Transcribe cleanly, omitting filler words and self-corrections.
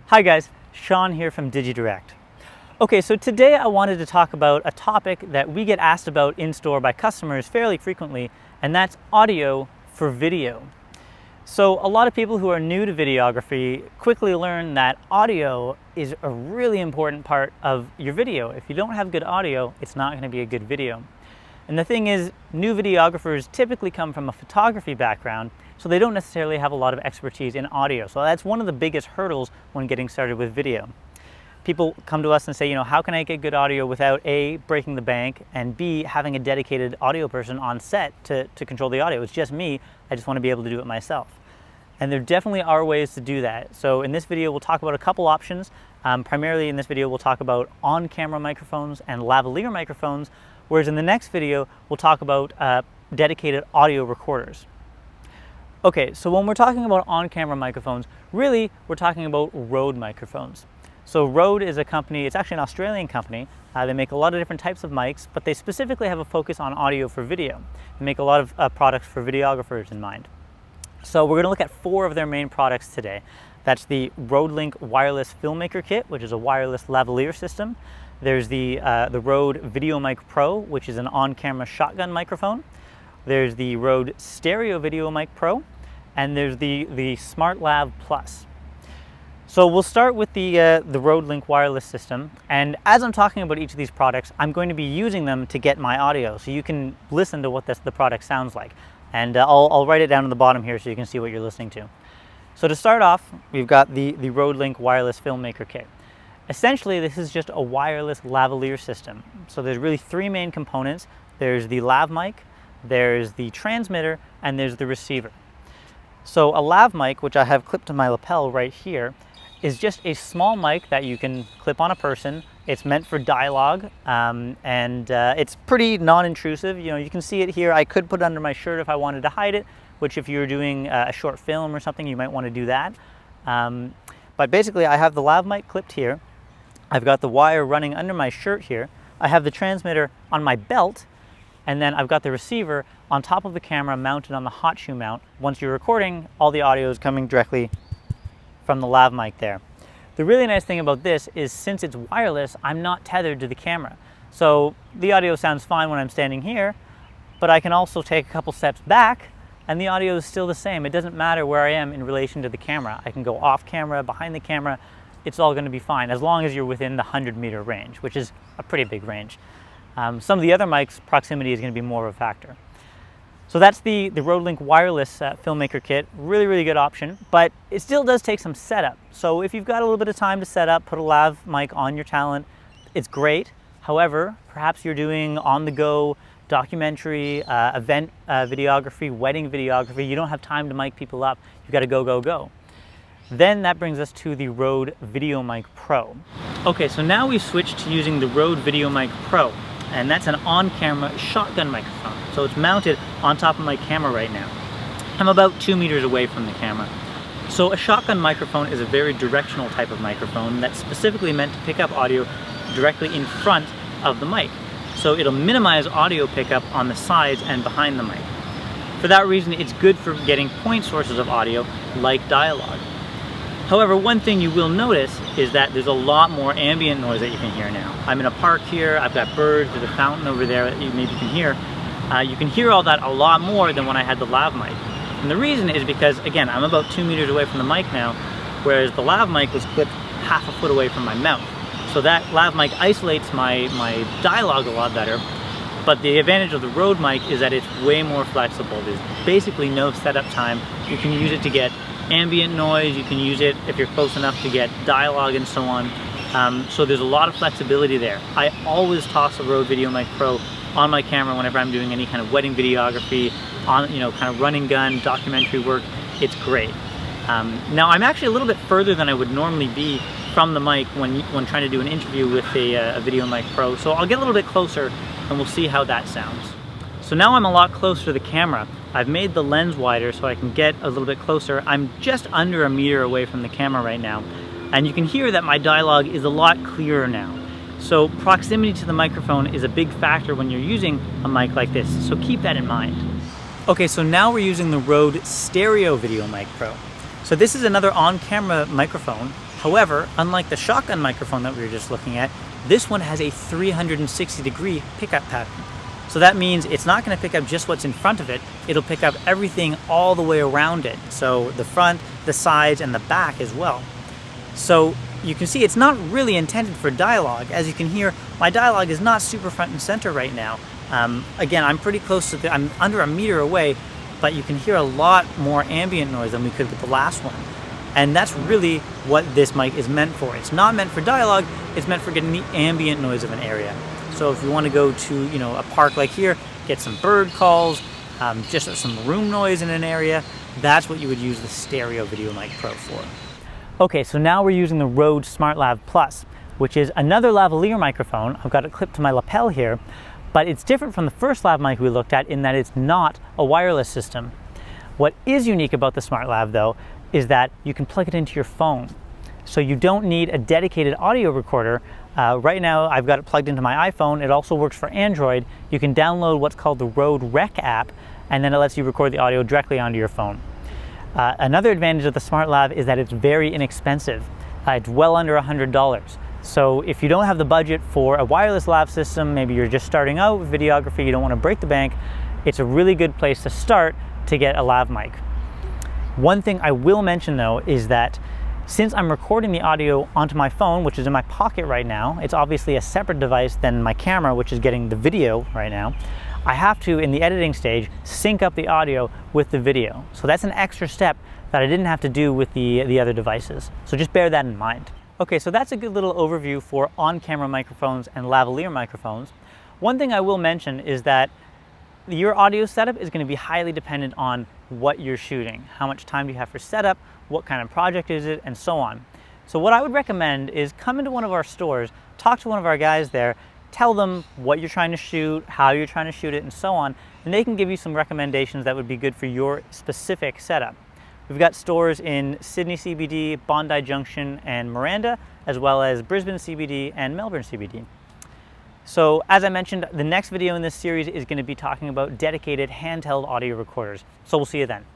Hi guys, Shawn here from Digidirect. Okay, so today I wanted to talk about a topic that we get asked about in store by customers fairly frequently, and that's audio for video. So a lot of people who are new to videography quickly learn that audio is a really important part of your video. If you don't have good audio, it's not going to be a good video. And the thing is, new videographers typically come from a photography background, so they don't necessarily have a lot of expertise in audio. So that's one of the biggest hurdles when getting started with video. People come to us and say, how can I get good audio without A, breaking the bank, and B, having a dedicated audio person on set to control the audio? It's just me, I just want to be able to do it myself. And there definitely are ways to do that. So in this video, we'll talk about a couple options. Primarily in this video, we'll talk about on-camera microphones and lavalier microphones, whereas in the next video, we'll talk about dedicated audio recorders. Okay, so when we're talking about on-camera microphones, really, we're talking about Rode microphones. So Rode is a company, it's actually an Australian company. They make a lot of different types of mics, but they specifically have a focus on audio for video. They make a lot of products for videographers in mind. So we're going to look at 4 of their main products today. That's the Rodelink wireless Filmmaker kit, which is a wireless lavalier system. There's the Rode VideoMic Pro, which is an on-camera shotgun microphone. There's the Rode Stereo VideoMic Pro, and there's the Smartlav Plus. So we'll start with the Rodelink wireless system, and as I'm talking about each of these products, I'm going to be using them to get my audio, so you can listen to what the product sounds like. And I'll write it down on the bottom here so you can see what you're listening to. So to start off, we've got the Rodelink wireless Filmmaker kit. Essentially, this is just a wireless lavalier system. So there's really 3 main components. There's the lav mic, there's the transmitter, and there's the receiver. So a lav mic, which I have clipped to my lapel right here, is just a small mic that you can clip on a person. It's meant for dialogue, and it's pretty non-intrusive. You can see it here. I could put it under my shirt if I wanted to hide it, which if you're doing a short film or something, you might want to do that. But basically, I have the lav mic clipped here. I've got the wire running under my shirt here. I have the transmitter on my belt, and then I've got the receiver on top of the camera mounted on the hot shoe mount. Once you're recording, all the audio is coming directly from the lav mic there. The really nice thing about this is since it's wireless, I'm not tethered to the camera. So the audio sounds fine when I'm standing here, but I can also take a couple steps back and the audio is still the same. It doesn't matter where I am in relation to the camera. I can go off camera, behind the camera, it's all going to be fine as long as you're within the 100-meter range, which is a pretty big range. Some of the other mics, proximity is going to be more of a factor. So that's the Rodelink wireless Filmmaker kit. Really, really good option, but it still does take some setup. So if you've got a little bit of time to set up, put a lav mic on your talent, it's great. However, perhaps you're doing on-the-go documentary, event videography, wedding videography. You don't have time to mic people up. You've got to go, go, go. Then that brings us to the Rode VideoMic Pro. Okay, so now we've switched to using the Rode VideoMic Pro, and that's an on-camera shotgun microphone. So it's mounted on top of my camera right now. I'm about 2 meters away from the camera. So a shotgun microphone is a very directional type of microphone that's specifically meant to pick up audio directly in front of the mic. So it'll minimize audio pickup on the sides and behind the mic. For that reason, it's good for getting point sources of audio like dialogue. However, one thing you will notice is that there's a lot more ambient noise that you can hear now. I'm in a park here, I've got birds, there's a fountain over there that you maybe can hear. You can hear all that a lot more than when I had the lav mic. And the reason is because, again, I'm about 2 meters away from the mic now, whereas the lav mic was clipped half a foot away from my mouth. So that lav mic isolates my dialogue a lot better. But the advantage of the Rode mic is that it's way more flexible. There's basically no setup time. You can use it to get ambient noise, you can use it if you're close enough to get dialogue and so on. So there's a lot of flexibility there. I always toss a Rode VideoMic Pro on my camera whenever I'm doing any kind of wedding videography, on kind of running gun, documentary work. It's great. Now I'm actually a little bit further than I would normally be from the mic when trying to do an interview with a VideoMic Pro. So I'll get a little bit closer and we'll see how that sounds. So now I'm a lot closer to the camera. I've made the lens wider so I can get a little bit closer. I'm just under 1 meter away from the camera right now. And you can hear that my dialogue is a lot clearer now. So proximity to the microphone is a big factor when you're using a mic like this. So keep that in mind. Okay, so now we're using the Rode Stereo VideoMic Pro. So this is another on-camera microphone. However, unlike the shotgun microphone that we were just looking at, this one has a 360-degree pickup pattern. So that means it's not going to pick up just what's in front of it, it'll pick up everything all the way around it. So the front, the sides, and the back as well. So you can see it's not really intended for dialogue. As you can hear, my dialogue is not super front and center right now. Again, I'm pretty close to I'm under a meter away, but you can hear a lot more ambient noise than we could with the last one. And that's really what this mic is meant for. It's not meant for dialogue, it's meant for getting the ambient noise of an area. So if you want to go to, you know, a park like here, get some bird calls, just some room noise in an area, that's what you would use the stereo VideoMic Pro for. Okay, so now we're using the Rode Smartlav Plus, which is another lavalier microphone. I've got it clipped to my lapel here, but it's different from the first lav mic we looked at in that it's not a wireless system. What is unique about the Smartlav though, is that you can plug it into your phone. So you don't need a dedicated audio recorder. Right now I've got it plugged into my iPhone. It also works for Android. You can download what's called the Rode Rec app, and then it lets you record the audio directly onto your phone. Another advantage of the Smartlav is that it's very inexpensive. It's well under $100. So if you don't have the budget for a wireless lav system, maybe you're just starting out with videography, you don't want to break the bank, it's a really good place to start to get a lav mic. One thing I will mention though is that since I'm recording the audio onto my phone, which is in my pocket right now, it's obviously a separate device than my camera, which is getting the video right now, I have to, in the editing stage, sync up the audio with the video. So that's an extra step that I didn't have to do with the other devices. So just bear that in mind. Okay, so that's a good little overview for on-camera microphones and lavalier microphones. One thing I will mention is that your audio setup is going to be highly dependent on what you're shooting. How much time do you have for setup, what kind of project is it, and so on. So what I would recommend is come into one of our stores, talk to one of our guys there, tell them what you're trying to shoot, how you're trying to shoot it, and so on, and they can give you some recommendations that would be good for your specific setup. We've got stores in Sydney CBD, Bondi Junction, and Miranda, as well as Brisbane CBD and Melbourne CBD. So as I mentioned, the next video in this series is going to be talking about dedicated handheld audio recorders. So we'll see you then.